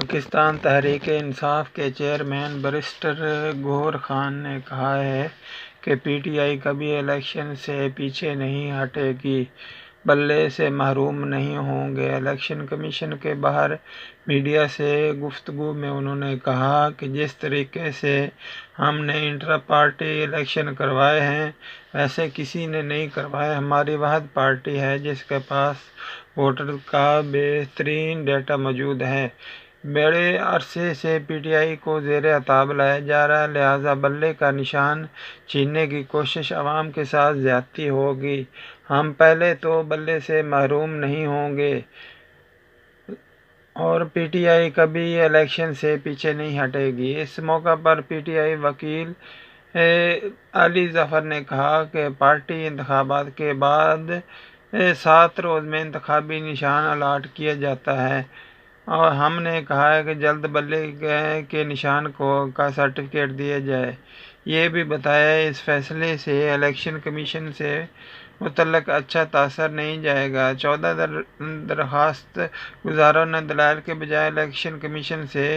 پاکستان تحریک انصاف کے chairman barrister گوہر خان نے کہا ہے کہ پی ٹی آئی کبھی الیکشن سے پیچھے نہیں ہٹے گی، بلے سے محروم نہیں ہوں گے۔ الیکشن کمیشن کے باہر میڈیا سے گفتگو میں انہوں نے کہا کہ جس طریقے سے ہم نے انٹرا پارٹی الیکشن کروائے ہیں، ویسے کسی نے نہیں کروائے۔ ہماری واحد پارٹی ہے جس کے پاس ووٹر کا بہترین ڈیٹا موجود ہے۔ بڑے عرصے سے پی ٹی آئی کو زیر عتاب لایا جا رہا ہے، لہٰذا بلے کا نشان چھیننے کی کوشش عوام کے ساتھ زیادتی ہوگی۔ ہم پہلے تو بلے سے محروم نہیں ہوں گے اور پی ٹی آئی کبھی الیکشن سے پیچھے نہیں ہٹے گی۔ اس موقع پر پی ٹی آئی وکیل علی ظفر نے کہا کہ پارٹی انتخابات کے بعد 7 روز میں انتخابی نشان الاٹ کیا جاتا ہے اور ہم نے کہا ہے کہ جلد بلے کے نشان کا سرٹیفکیٹ دیا جائے۔ یہ بھی بتایا اس فیصلے سے الیکشن کمیشن سے متعلق اچھا تاثر نہیں جائے گا۔ 14 درخواست گزاروں نے دلائل کے بجائے الیکشن کمیشن سے